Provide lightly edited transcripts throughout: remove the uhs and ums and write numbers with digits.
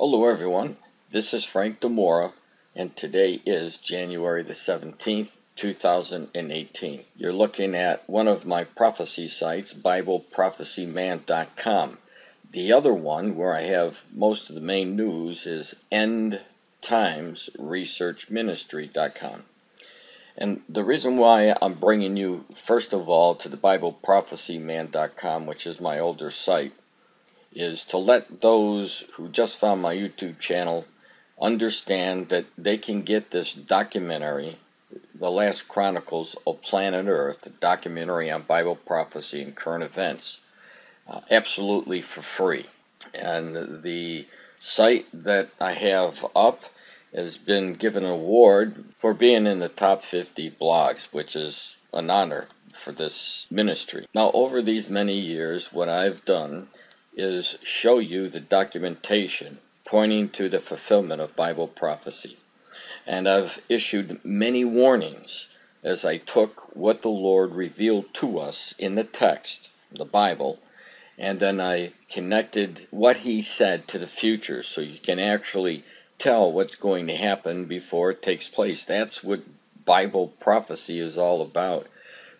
Hello everyone, this is Frank Demora, and today is January the 17th, 2018. You're looking at one of my prophecy sites, BibleProphecyMan.com. The other one, where I have most of the main news, is EndTimesResearchMinistry.com. And the reason why I'm bringing you, first of all, to the BibleProphecyMan.com, which is my older site, is to let those who just found my YouTube channel understand that they can get this documentary, The Last Chronicles of Planet Earth, a documentary on Bible prophecy and current events, absolutely for free. And the site that I have up has been given an award for being in the top 50 blogs, which is an honor for this ministry. Now, over these many years, what I've done is show you the documentation pointing to the fulfillment of Bible prophecy. And I've issued many warnings as I took what the Lord revealed to us in the text, the Bible, and then I connected what He said to the future so you can actually tell what's going to happen before it takes place. That's what Bible prophecy is all about,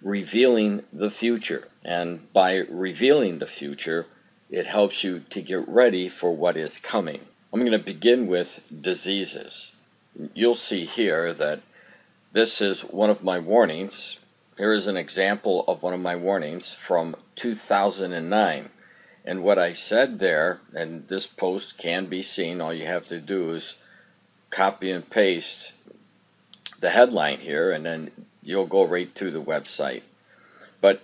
revealing the future. And by revealing the future, it helps you to get ready for what is coming. I'm going to begin with diseases. You'll see here that this is one of my warnings. Here is an example of one of my warnings from 2009. And what I said there, and this post can be seen, all you have to do is copy and paste the headline here, and then you'll go right to the website. But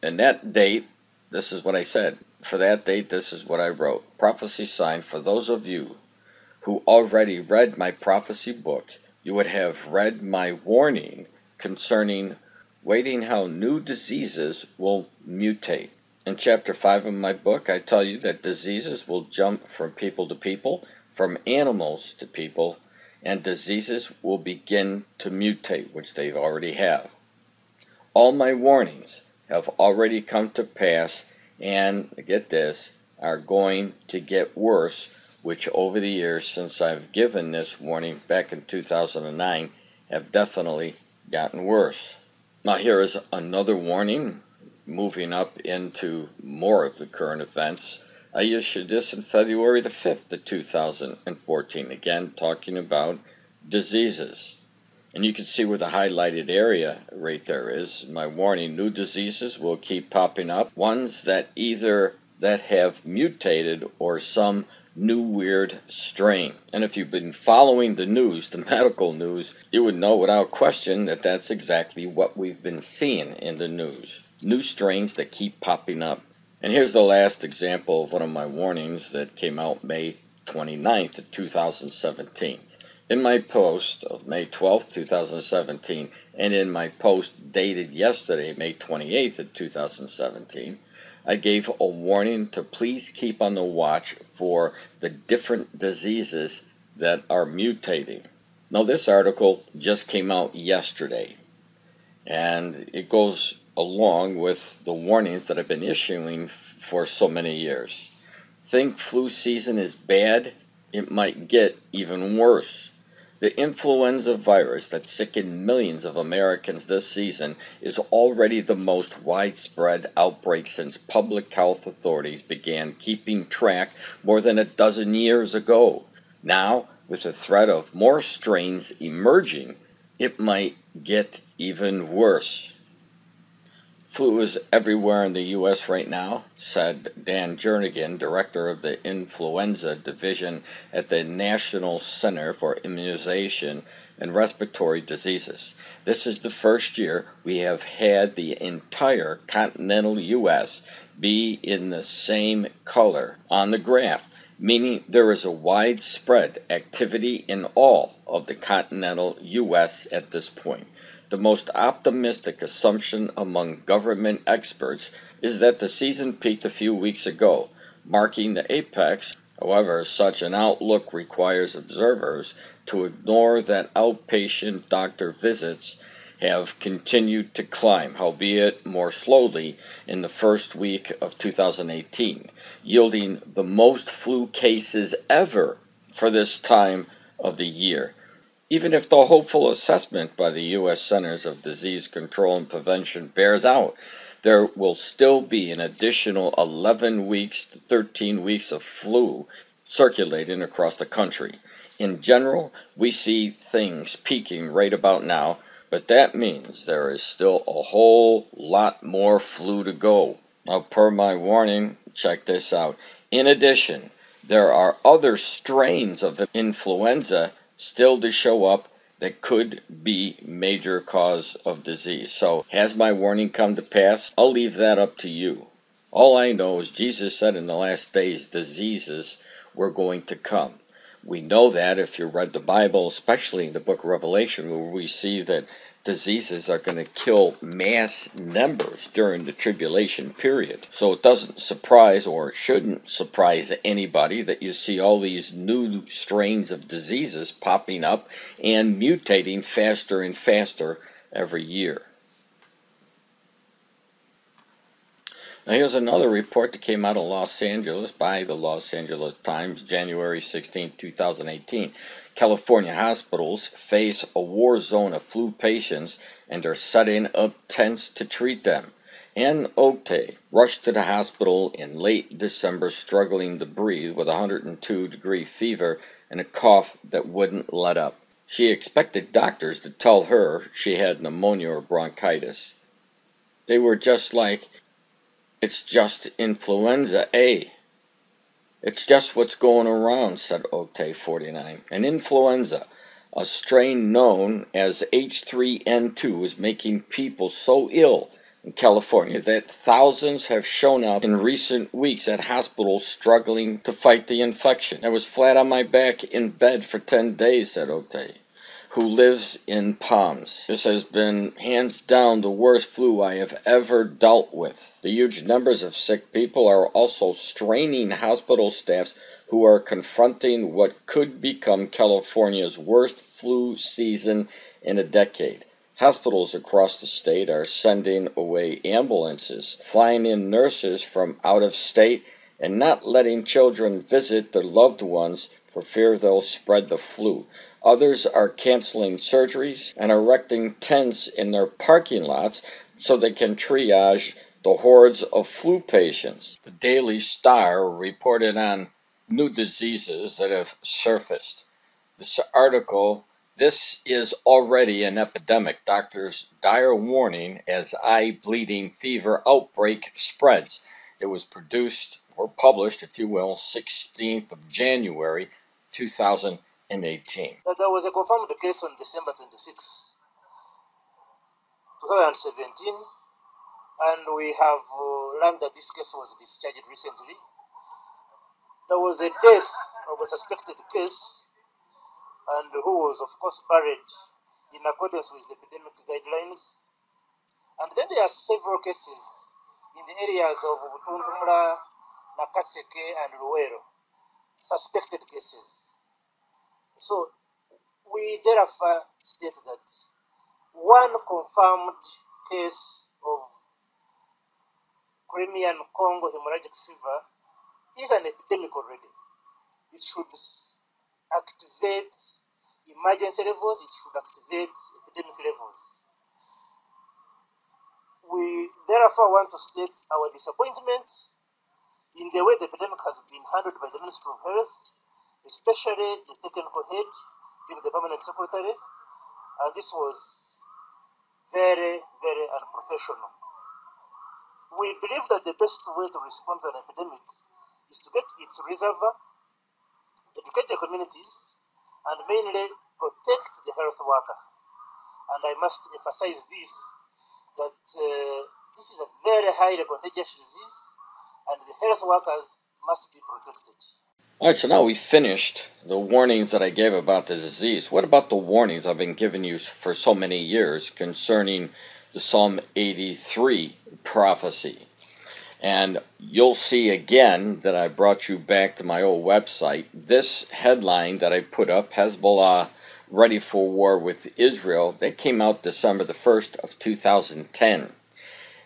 in that date, this is what I said. For that date, this is what I wrote. Prophecy sign for those of you who already read my prophecy book. You would have read my warning concerning waiting how new diseases will mutate. In chapter 5 of my book, I tell you that diseases will jump from people to people, from animals to people, and diseases will begin to mutate, which they already have. All my warnings have already come to pass, and get this, are going to get worse, which over the years since I've given this warning back in 2009 have definitely gotten worse. Now here is another warning, moving up into more of the current events. I issued this in February the 5th of 2014, again talking about diseases. And you can see where the highlighted area right there is. My warning, new diseases will keep popping up. Ones that either that have mutated or some new weird strain. And if you've been following the news, the medical news, you would know without question that that's exactly what we've been seeing in the news. New strains that keep popping up. And here's the last example of one of my warnings that came out May 29th of 2017. In my post of May 12th, 2017, and in my post dated yesterday, May 28th of 2017, I gave a warning to please keep on the watch for the different diseases that are mutating. Now, this article just came out yesterday, and it goes along with the warnings that I've been issuing for so many years. Think flu season is bad? It might get even worse. The influenza virus that sickened millions of Americans this season is already the most widespread outbreak since public health authorities began keeping track more than a dozen years ago. Now, with the threat of more strains emerging, it might get even worse. Flu is everywhere in the U.S. right now, said Dan Jernigan, director of the Influenza Division at the National Center for Immunization and Respiratory Diseases. This is the first year we have had the entire continental U.S. be in the same color on the graph, meaning there is a widespread activity in all of the continental U.S. at this point. The most optimistic assumption among government experts is that the season peaked a few weeks ago, marking the apex. However, such an outlook requires observers to ignore that outpatient doctor visits have continued to climb, albeit more slowly, in the first week of 2018, yielding the most flu cases ever for this time of the year. Even if the hopeful assessment by the U.S. Centers of Disease Control and Prevention bears out, there will still be an additional 11 weeks to 13 weeks of flu circulating across the country. In general, we see things peaking right about now, but that means there is still a whole lot more flu to go. Now, per my warning, check this out. In addition, there are other strains of influenza still to show up that could be major cause of disease. So, has my warning come to pass? I'll leave that up to you. All I know is Jesus said in the last days diseases were going to come. We know that if you read the Bible, especially in the book of Revelation, where we see that diseases are going to kill mass numbers during the tribulation period. So it doesn't surprise, or it shouldn't surprise anybody, that you see all these new strains of diseases popping up and mutating faster and faster every year. Now here's another report that came out of Los Angeles by the Los Angeles Times, January 16, 2018. California hospitals face a war zone of flu patients and are setting up tents to treat them. Ann Oktay rushed to the hospital in late December struggling to breathe with a 102-degree fever and a cough that wouldn't let up. She expected doctors to tell her she had pneumonia or bronchitis. They were just like, "It's just influenza A. It's just what's going around," said Oktay, 49. An influenza, a strain known as H3N2, is making people so ill in California that thousands have shown up in recent weeks at hospitals struggling to fight the infection. "I was flat on my back in bed for 10 days, said Oktay, who lives in Palms. "This has been hands down the worst flu I have ever dealt with. The huge numbers of sick people are also straining hospital staffs who are confronting what could become California's worst flu season in a decade. Hospitals across the state are sending away ambulances, flying in nurses from out of state, and not letting children visit their loved ones for fear they'll spread the flu. Others are canceling surgeries and erecting tents in their parking lots so they can triage the hordes of flu patients." The Daily Star reported on new diseases that have surfaced. This article, "This is already an epidemic. Doctors' dire warning as eye bleeding fever outbreak spreads." It was produced, or published, if you will, 16th of January, 2018. There was a confirmed case on December 26, 2017, and we have learned that this case was discharged recently. There was a death of a suspected case, and who was, of course, buried in accordance with the epidemic guidelines. And then there are several cases in the areas of Butuntumla, Nakaseke, and Luero, suspected cases. So we therefore state that one confirmed case of Crimean Congo hemorrhagic fever is an epidemic already. It should activate emergency levels, it should activate epidemic levels. We therefore want to state our disappointment in the way the epidemic has been handled by the Ministry of Health, especially the technical head, being the permanent secretary, and this was very, very unprofessional. We believe that the best way to respond to an epidemic is to get its reservoir, educate the communities, and mainly protect the health worker. And I must emphasize this, that this is a very highly contagious disease, and the health workers must be protected. All right, so now we've finished the warnings that I gave about the disease. What about the warnings I've been giving you for so many years concerning the Psalm 83 prophecy? And you'll see again that I brought you back to my old website. This headline that I put up, Hezbollah ready for war with Israel, that came out December the 1st of 2010.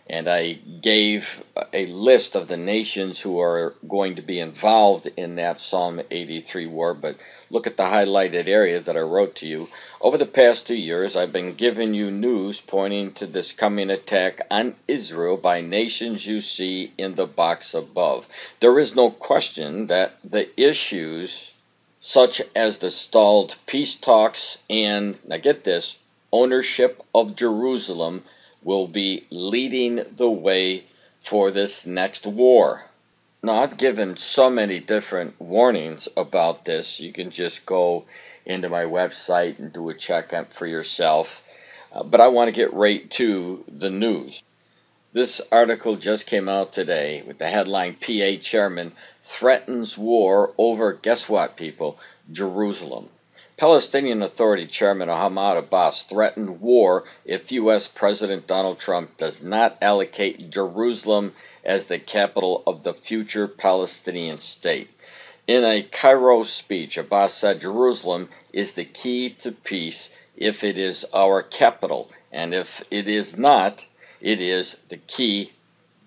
and I gave a list of the nations who are going to be involved in that Psalm 83 war. But look at the highlighted area that I wrote to you. Over the past 2 years, I've been giving you news pointing to this coming attack on Israel by nations you see in the box above. There is no question that the issues such as the stalled peace talks and, now get this, ownership of Jerusalem will be leading the way for this next war. Now, I've given so many different warnings about this. You can just go into my website and do a check for yourself. But I want to get right to the news. This article just came out today with the headline, PA Chairman Threatens War Over, guess what, people? Jerusalem. Palestinian Authority Chairman Ahmad Abbas threatened war if U.S. President Donald Trump does not allocate Jerusalem as the capital of the future Palestinian state. In a Cairo speech, Abbas said Jerusalem is the key to peace if it is our capital, and if it is not, it is the key,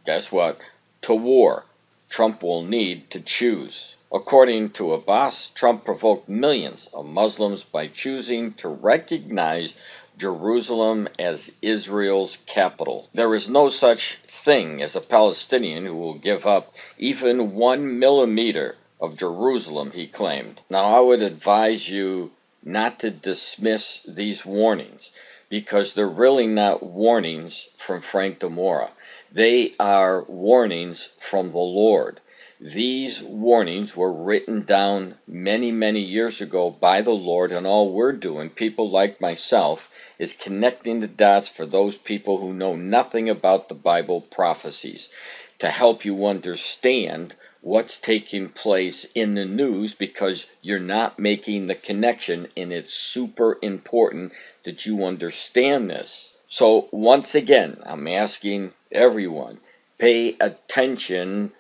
guess what, to war. Trump will need to choose. According to Abbas, Trump provoked millions of Muslims by choosing to recognize Jerusalem as Israel's capital. There is no such thing as a Palestinian who will give up even 1 millimeter of Jerusalem, he claimed. Now, I would advise you not to dismiss these warnings, because they're really not warnings from Frank Demora. They are warnings from the Lord. These warnings were written down many, many years ago by the Lord, and all we're doing, people like myself, is connecting the dots for those people who know nothing about the Bible prophecies to help you understand what's taking place in the news, because you're not making the connection, and it's super important that you understand this. So once again, I'm asking everyone, pay attention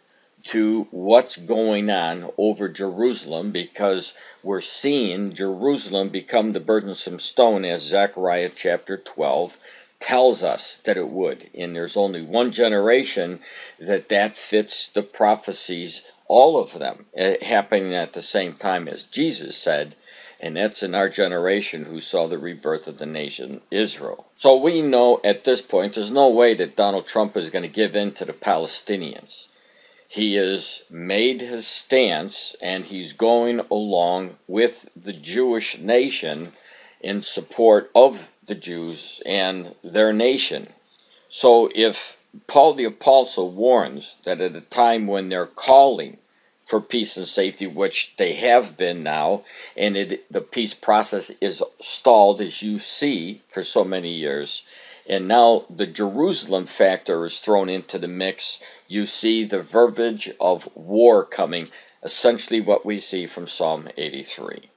to what's going on over Jerusalem, because we're seeing Jerusalem become the burdensome stone, as Zechariah chapter 12 tells us that it would. And there's only one generation that fits the prophecies, all of them happening at the same time as Jesus said, and that's in our generation who saw the rebirth of the nation Israel. So we know at this point there's no way that Donald Trump is going to give in to the Palestinians. He has made his stance, and he's going along with the Jewish nation in support of the Jews and their nation. So if Paul the Apostle warns that at a time when they're calling for peace and safety, which they have been now, and the peace process is stalled, as you see, for so many years, and now the Jerusalem factor is thrown into the mix, you see the verbiage of war coming, essentially what we see from Psalm 83.